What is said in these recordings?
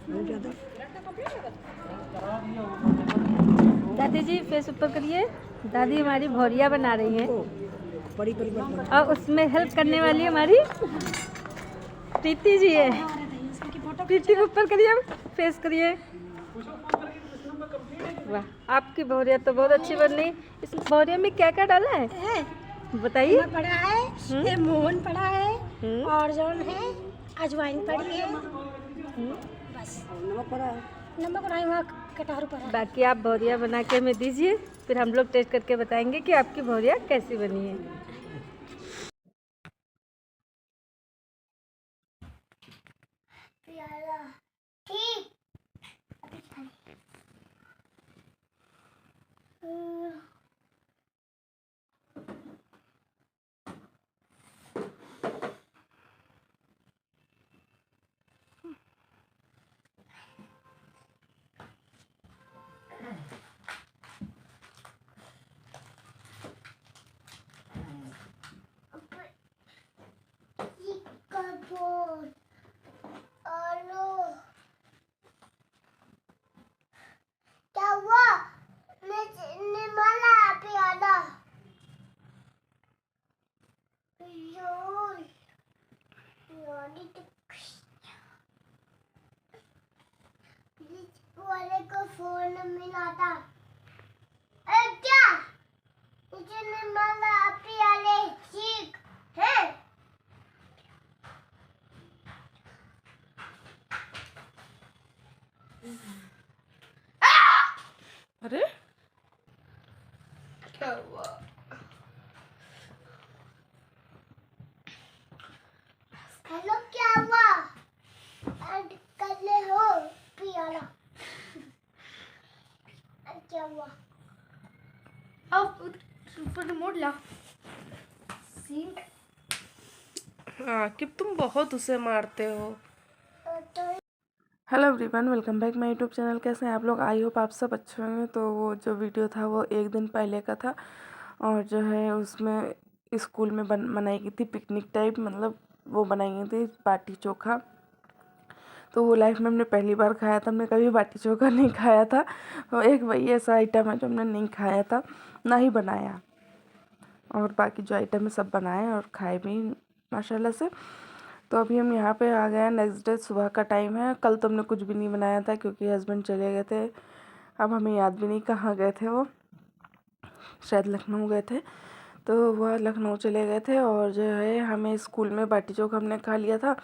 बहुत ज़्यादा। दादी जी फेस ऊपर करिए। दादी हमारी भौरिया बना रही हैं ओ बड़ी बड़ी बड़ी और उसमें हेल्प करने वाली हमारी प्रीति जी है। प्रीति को ऊपर करिए, फेस करिए। वाह, आपकी भौरिया तो बहुत अच्छी बन रही। इस भौरिया में क्या क्या डाला है बताइए। पड़ा है, मोहन पड़ा है और जौन है अजवाइन पड़ी है, बस नमक पड़ा है। नमक नहीं, वहाँ कटहर पड़ा है। बाकी आप भौरिया बना के हमें दीजिए, फिर हम लोग टेस्ट करके बताएंगे कि आपकी भौरिया कैसी बनी है। ठीक। क्या हुआ? निर्मला प्याला वाले को फोन मिला था। क्या मुझे निर्मला प्याले ठीक है। अरे क्या हुआ? हेलो, क्या हुआ? कर ले हो पियाला। क्या हुआ? अब ऊपर रिमोट ला। हाँ कि तुम बहुत उसे मारते हो। Hello everyone, welcome back my YouTube channel. कैसे हैं आप लोग? आई होप आप सब अच्छे होंगे। तो वो जो वीडियो था वो एक दिन पहले का था और जो है उसमें स्कूल में बनाई गई थी पिकनिक टाइप, मतलब वो बनाई गई थी बाटी चोखा। तो वो लाइफ में हमने पहली बार खाया था। हमने कभी बाटी चोखा नहीं खाया था। तो एक वही ऐसा आइटम है जो हमने नहीं खाया था, ना ही बनाया। और बाकी जो आइटम है सब बनाए और खाए भी माशाल्लाह से। तो अभी हम यहाँ पे आ गए हैं। नेक्स्ट डे सुबह का टाइम है। कल तो हमने कुछ भी नहीं बनाया था क्योंकि हस्बैंड चले गए थे। अब हमें याद भी नहीं कहाँ गए थे, वो शायद लखनऊ गए थे। तो वह लखनऊ चले गए थे और जो है हमें स्कूल में बाटी चोखा हमने खा लिया था।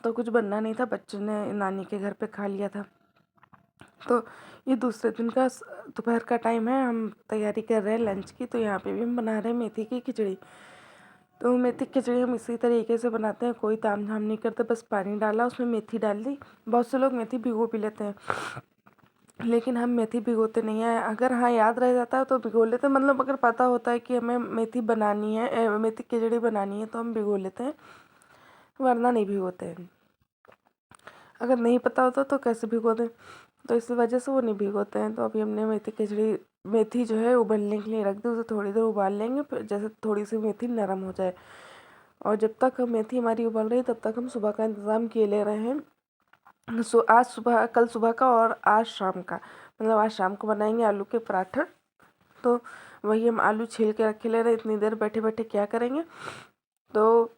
तो कुछ बनना नहीं था, बच्चों ने नानी के घर पे खा लिया था। तो ये दूसरे दिन का दोपहर का टाइम है। हम तैयारी कर रहे हैं लंच की। तो यहाँ पे भी हम बना रहे हैं मेथी की खिचड़ी। तो मेथी की खिचड़ी हम इसी तरीके से बनाते हैं, कोई ताम झाम नहीं करते। बस पानी डाला, उसमें मेथी डाल दी। बहुत से लोग मेथी भिगो भी लेते हैं, लेकिन हम मेथी भिगोते नहीं हैं। अगर हाँ याद रह जाता है तो भिगो लेते हैं, मतलब अगर पता होता है कि हमें मेथी बनानी है, मेथी की खिचड़ी बनानी है, तो हम भिगो लेते हैं, वरना नहीं भिगोते हैं। अगर नहीं पता होता तो कैसे भिगो दें, तो इस वजह से वो नहीं भिगोते हैं। तो अभी हमने मेथी जो है उबलने के लिए रख दी। उसे थोड़ी देर उबाल लेंगे, फिर जैसे थोड़ी सी मेथी नरम हो जाए। और जब तक मेथी हमारी उबल रही तब तक हम सुबह का इंतज़ाम किए ले रहे हैं। आज सुबह, कल सुबह का और आज शाम का, मतलब आज शाम को बनाएंगे आलू के पराठा। तो वही हम आलू छील के रखे ले रहे हैं। इतनी देर बैठे बैठे क्या करेंगे, तो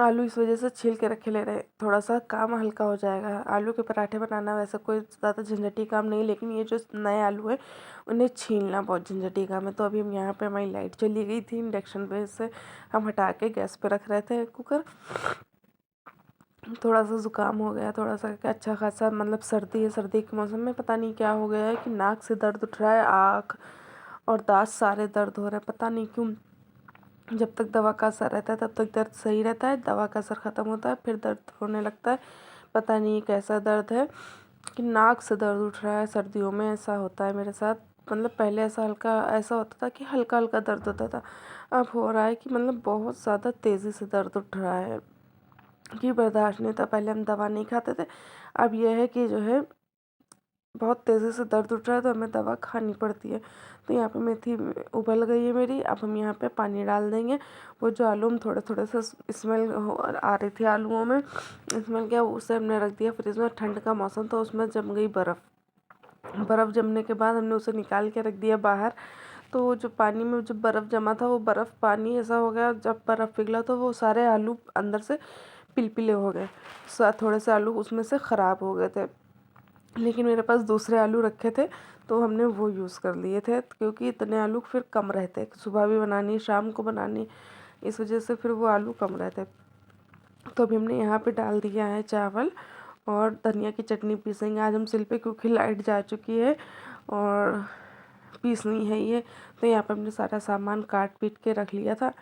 आलू इस वजह से छील के रखे ले रहे हैं, थोड़ा सा काम हल्का हो जाएगा। आलू के पराठे बनाना वैसा कोई ज़्यादा झंझटी काम नहीं, लेकिन ये जो नए आलू है उन्हें छीलना बहुत झंझटी काम है। तो अभी हम यहाँ पे, हमारी लाइट चली गई थी, इंडक्शन पे से हम हटा के गैस पे रख रहे थे कुकर। थोड़ा सा ज़ुकाम हो गया, थोड़ा सा अच्छा खासा, मतलब सर्दी है। सर्दी के मौसम में पता नहीं क्या हो गया है कि नाक से दर्द उठ रहा है, आँख और दाँत सारे दर्द हो रहे हैं, पता नहीं क्यों। जब तक दवा का असर रहता है तब तक दर्द सही रहता है, दवा का असर ख़त्म होता है फिर दर्द होने लगता है। पता नहीं कैसा दर्द है कि नाक से दर्द उठ रहा है। सर्दियों में ऐसा होता है मेरे साथ। मतलब पहले ऐसा होता था कि हल्का हल्का दर्द होता था, अब हो रहा है कि मतलब बहुत ज़्यादा तेज़ी से दर्द उठ रहा है कि बर्दाश्त नहीं था। पहले हम दवा नहीं खाते थे, अब यह है कि जो है बहुत तेज़ी से दर्द उठ रहा है तो हमें दवा खानी पड़ती है। तो यहाँ पे मेथी उबल गई है मेरी। अब हम यहाँ पे पानी डाल देंगे। वो जो आलू हम थोड़े थोड़े से स्मेल आ रही थी आलूओं में, स्मेल क्या, उसे हमने रख दिया फ्रिज में। ठंड का मौसम था, उसमें जम गई बर्फ़ जमने के बाद हमने उसे निकाल के रख दिया बाहर। तो जो पानी में जो बर्फ़ जमा था वो बर्फ़ पानी ऐसा हो गया, जब बर्फ़ पिघला तो वो सारे आलू अंदर से पिलपिले हो गए। थोड़े से आलू उसमें से ख़राब हो गए थे, लेकिन मेरे पास दूसरे आलू रखे थे तो हमने वो यूज़ कर लिए थे, क्योंकि इतने आलू फिर कम रहते, सुबह भी बनानी शाम को बनानी, इस वजह से फिर वो आलू कम रहते। तो अभी हमने यहाँ पे डाल दिया है चावल और धनिया की चटनी पीसेंगे आज हम सिल पे, क्योंकि लाइट जा चुकी है और पीसनी है ये। तो यहाँ पे हमने सारा सामान काट पीट के रख लिया था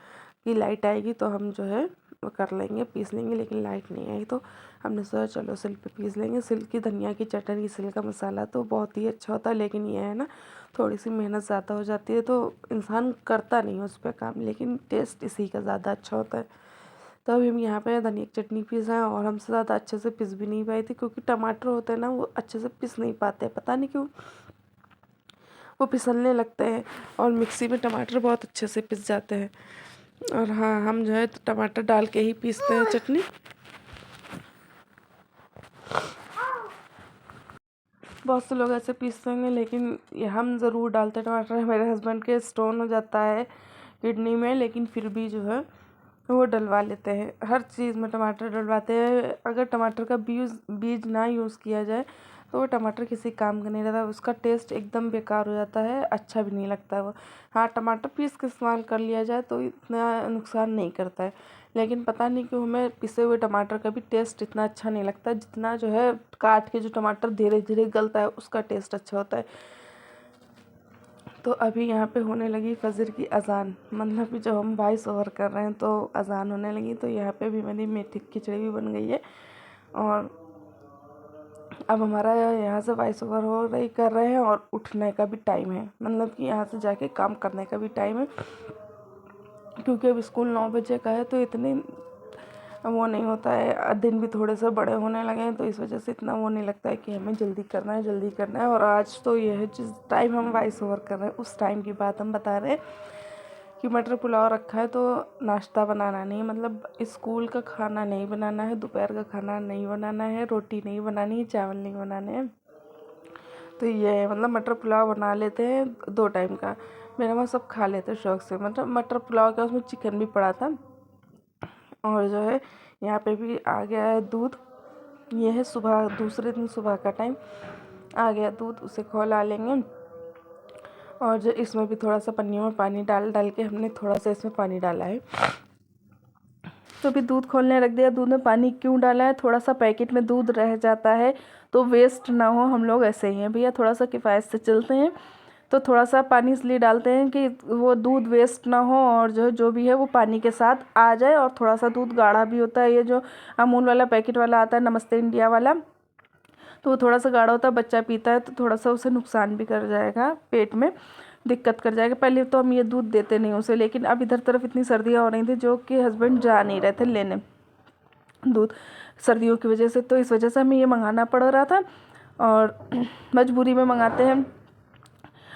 कि लाइट आएगी तो हम जो है वो कर लेंगे, पीस लेंगे, लेकिन लाइट नहीं आई तो हमने सोचा चलो सिल पे पीस लेंगे। सिल की धनिया की चटनी, सिल का मसाला तो बहुत ही अच्छा होता है, लेकिन ये है ना थोड़ी सी मेहनत ज़्यादा हो जाती है तो इंसान करता नहीं है उस पर काम, लेकिन टेस्ट इसी का ज़्यादा अच्छा होता है। तो अभी हम यहाँ पे धनिया की चटनी पीसा है और हमसे ज़्यादा अच्छे से पिस भी नहीं पाई थी, क्योंकि टमाटर होते हैं ना वो अच्छे से पिस नहीं पाते, पता नहीं क्यों वो फिसलने लगते हैं, और मिक्सी में टमाटर बहुत अच्छे से पिस जाते हैं। और हाँ, हम जो है टमाटर डाल के ही पीसते हैं चटनी। बहुत से लोग ऐसे पीसते होंगे, लेकिन ये हम ज़रूर डालते हैं टमाटर। मेरे हस्बैंड के स्टोन हो जाता है किडनी में, लेकिन फिर भी जो है वो डलवा लेते हैं, हर चीज़ में टमाटर डलवाते हैं। अगर टमाटर का बीज ना यूज़ किया जाए तो वो टमाटर किसी काम का नहीं रहता, उसका टेस्ट एकदम बेकार हो जाता है, अच्छा भी नहीं लगता वो। हाँ, टमाटर पीस के इस्तेमाल कर लिया जाए तो इतना नुकसान नहीं करता है, लेकिन पता नहीं क्यों हमें पिसे हुए टमाटर का भी टेस्ट इतना अच्छा नहीं लगता, जितना जो है काट के जो टमाटर धीरे धीरे गलता है उसका टेस्ट अच्छा होता है। तो अभी यहाँ पे होने लगी फजर की अज़ान, मतलब कि जब हम वॉइस ओवर कर रहे हैं तो अज़ान होने लगी। तो यहाँ पे भी मेरी मेथी की खिचड़ी भी बन गई है और अब हमारा यहाँ से वॉइस ओवर हो रही कर रहे हैं और उठने का भी टाइम है, मतलब कि यहाँ से जाके काम करने का भी टाइम है, क्योंकि अब स्कूल 9 बजे का है तो इतने वो नहीं होता है, दिन भी थोड़े से बड़े होने लगे हैं तो इस वजह से इतना वो नहीं लगता है कि हमें जल्दी करना है। और आज तो ये है जिस टाइम हम वॉइस ओवर कर रहे हैं उस टाइम की बात हम बता रहे हैं कि मटर पुलाव रखा है, तो नाश्ता बनाना नहीं, मतलब स्कूल का खाना नहीं बनाना है, दोपहर का खाना नहीं बनाना है, रोटी नहीं बनानी है, चावल नहीं बनाने हैं। तो ये मतलब मटर पुलाव बना लेते हैं 2 टाइम का, मेरे वहाँ सब खा लेते हैं शौक़ से। मतलब मटर पुलाव का उसमें चिकन भी पड़ा था। और जो है यहाँ पे भी आ गया है दूध, ये है सुबह, दूसरे दिन सुबह का टाइम आ गया दूध, उसे खौला लेंगे। और जो इसमें भी थोड़ा सा पन्नियों में पानी डाल के हमने थोड़ा सा इसमें पानी डाला है। तो अभी दूध खोलने रख दिया। दूध में पानी क्यों डाला है, थोड़ा सा पैकेट में दूध रह जाता है तो वेस्ट ना हो, हम लोग ऐसे ही हैं भैया, थोड़ा सा किफ़ायत से चलते हैं, तो थोड़ा सा पानी इसलिए डालते हैं कि वो दूध वेस्ट ना हो और जो भी है वो पानी के साथ आ जाए। और थोड़ा सा दूध गाढ़ा भी होता है, ये जो अमूल वाला पैकेट वाला आता है, नमस्ते इंडिया वाला, तो वो थोड़ा सा गाढ़ा होता है, बच्चा पीता है तो थोड़ा सा उसे नुकसान भी कर जाएगा, पेट में दिक्कत कर जाएगा। पहले तो हम ये दूध देते नहीं उसे, लेकिन अब इधर तरफ इतनी सर्दियाँ हो रही थी जो कि हस्बैंड जा नहीं रहे थे लेने दूध सर्दियों की वजह से, तो इस वजह से हमें ये मंगाना पड़ रहा था और मजबूरी में मंगाते हैं।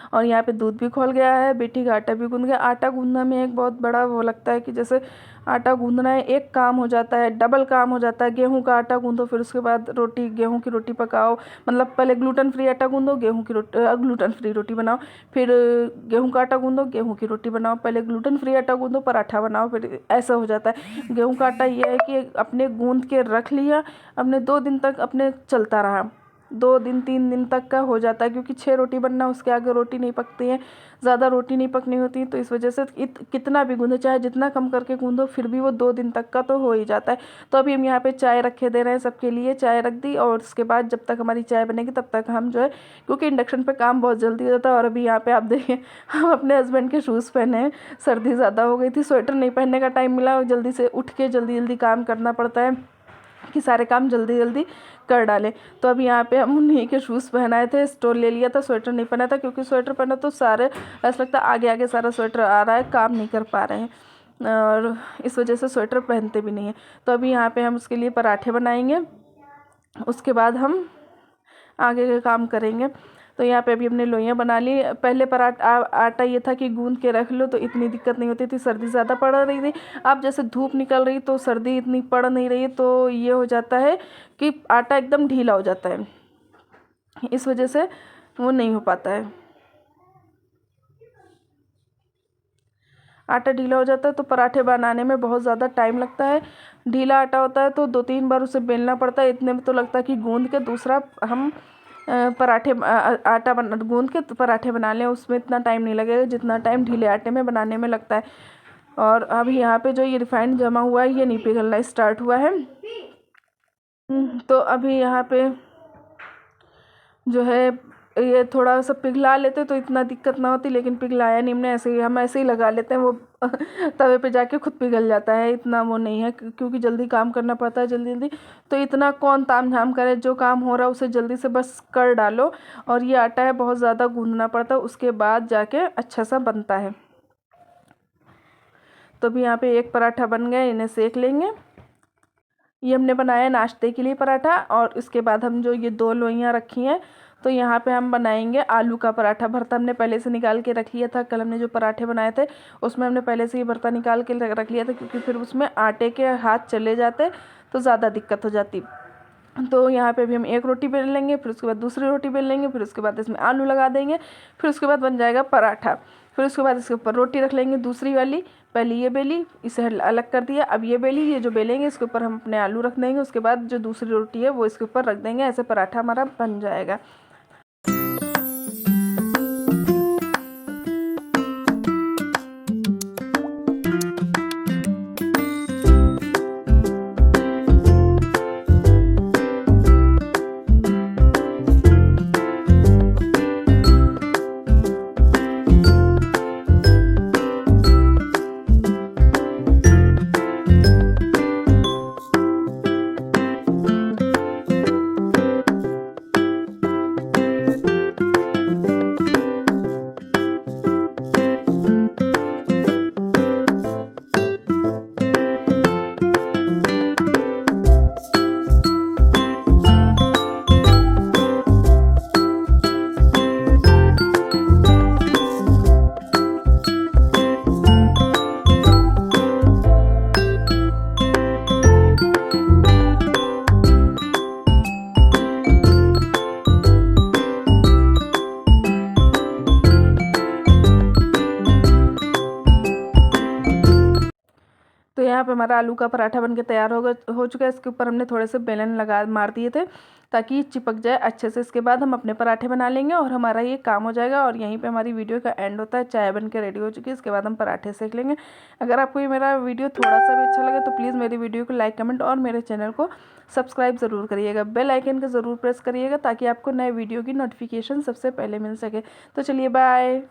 और यहाँ पे दूध भी खोल गया है, बेटी का आटा भी गूंद गया। आटा गूंदना में एक बहुत बड़ा वो लगता है कि जैसे आटा गूंदना है, एक काम हो जाता है, डबल काम हो जाता है। गेहूं का आटा गूंदो, फिर उसके बाद रोटी, गेहूं की रोटी पकाओ, मतलब पहले ग्लूटेन फ्री आटा गूंदो, गेहूं की रोटी, ग्लूटेन फ्री रोटी बनाओ, फिर गेहूं का आटा गूंदो, गेहूं की रोटी बनाओ, पहले ग्लूटेन फ्री आटा गूंदो, पराठा बनाओ, फिर ऐसा हो जाता है। गेहूँ का आटा ये है कि अपने गूंद के रख लिया, अपने 2 दिन तक अपने चलता रहा, 2 दिन 3 दिन तक का हो जाता है, क्योंकि 6 रोटी बनना, उसके आगे रोटी नहीं पकती है, ज़्यादा रोटी नहीं पकनी होती, तो इस वजह से कितना भी गूंदो, चाहे जितना कम करके गूंदो, फिर भी वो 2 दिन तक का तो हो ही जाता है। तो अभी हम यहाँ पे चाय रखे दे रहे हैं, सबके लिए चाय रख दी, और उसके बाद जब तक हमारी चाय बनेगी तब तक हम जो है, क्योंकि इंडक्शन पे काम बहुत जल्दी हो जाता है। और अभी यहाँ पे आप देखिए हम अपने हस्बैंड के शूज़ पहने हैं, सर्दी ज़्यादा हो गई थी, स्वेटर नहीं पहनने का टाइम मिला, जल्दी से उठ के जल्दी जल्दी काम करना पड़ता है कि सारे काम जल्दी जल्दी कर डालें। तो अब यहाँ पे हम उन्हीं के शूज़ पहनाए थे, स्टोल ले लिया था, स्वेटर नहीं पहना था, क्योंकि स्वेटर पहना तो सारे ऐसा लगता है आगे आगे सारा स्वेटर आ रहा है, काम नहीं कर पा रहे हैं, और इस वजह से स्वेटर पहनते भी नहीं हैं। तो अभी यहाँ पे हम उसके लिए पराठे बनाएंगे, उसके बाद हम आगे का काम करेंगे। तो यहाँ पे अभी हमने लोइयाँ बना ली। पहले आटा ये था कि गूंद के रख लो तो इतनी दिक्कत नहीं होती थी, सर्दी ज़्यादा पड़ रही थी। अब जैसे धूप निकल रही तो सर्दी इतनी पड़ नहीं रही है, तो ये हो जाता है कि आटा एकदम ढीला हो जाता है, इस वजह से वो नहीं हो पाता है। आटा ढीला हो जाता है तो पराठे बनाने में बहुत ज़्यादा टाइम लगता है। ढीला आटा होता है तो 2-3 बार उसे बेलना पड़ता है। इतने में तो लगता है कि गूंद के दूसरा हम आटा गूंद के पराठे बना लें, उसमें इतना टाइम नहीं लगेगा जितना टाइम ढीले आटे में बनाने में लगता है। और अभी यहाँ पे जो ये रिफाइंड जमा हुआ है ये नहीं पिघलना स्टार्ट हुआ है। तो अभी यहाँ पे जो है ये थोड़ा सा पिघला लेते तो इतना दिक्कत ना होती, लेकिन पिघलाया नहीं हमने, हम ऐसे ही लगा लेते हैं, वो तवे पे जाके खुद पिघल जाता है। इतना वो नहीं है क्योंकि जल्दी काम करना पड़ता है, जल्दी तो इतना कौन ताम झाम करे, जो काम हो रहा है उसे जल्दी से बस कर डालो। और ये आटा है बहुत ज़्यादा गूंदना पड़ता है, उसके बाद जाके अच्छा सा बनता है। तो अभी यहाँ पे एक पराठा बन गया, इन्हें सेक लेंगे। ये हमने बनाया नाश्ते के लिए पराठा। और इसके बाद हम जो ये 2 लोइयाँ रखी हैं तो यहाँ पे हम बनाएंगे आलू का पराठा। भरता हमने पहले से निकाल के रख लिया था, कल हमने जो पराठे बनाए थे उसमें हमने पहले से ही भरता निकाल के रख लिया था, क्योंकि फिर उसमें आटे के हाथ चले जाते तो ज़्यादा दिक्कत हो जाती। तो यहाँ पे भी हम एक रोटी बेल लेंगे, फिर उसके बाद दूसरी रोटी बेल लेंगे, फिर उसके बाद इसमें आलू लगा देंगे, फिर उसके बाद बन जाएगा पराठा। फिर उसके बाद इसके ऊपर रोटी रख लेंगे दूसरी वाली। पहले ये बेली, इसे अलग कर दिया, अब ये बेली, ये जो बेलेंगे इसके ऊपर हम अपने आलू रख देंगे, उसके बाद जो दूसरी रोटी है वो इसके ऊपर रख देंगे। ऐसे पराठा हमारा बन जाएगा। तो यहाँ पे हमारा आलू का पराठा बनके तैयार हो चुका है। इसके ऊपर हमने थोड़े से बेलन मार दिए थे ताकि ये चिपक जाए अच्छे से। इसके बाद हम अपने पराठे बना लेंगे और हमारा ये काम हो जाएगा। और यहीं पे हमारी वीडियो का एंड होता है। चाय बन के रेडी हो चुकी है, इसके बाद हम पराठे सेक लेंगे। अगर आपको ये मेरा वीडियो थोड़ा सा भी अच्छा लगे तो प्लीज़ मेरी वीडियो को लाइक, कमेंट और मेरे चैनल को सब्सक्राइब ज़रूर करिएगा। बेल आइकन को ज़रूर प्रेस करिएगा ताकि आपको नए वीडियो की नोटिफिकेशन सबसे पहले मिल सके। तो चलिए बाय।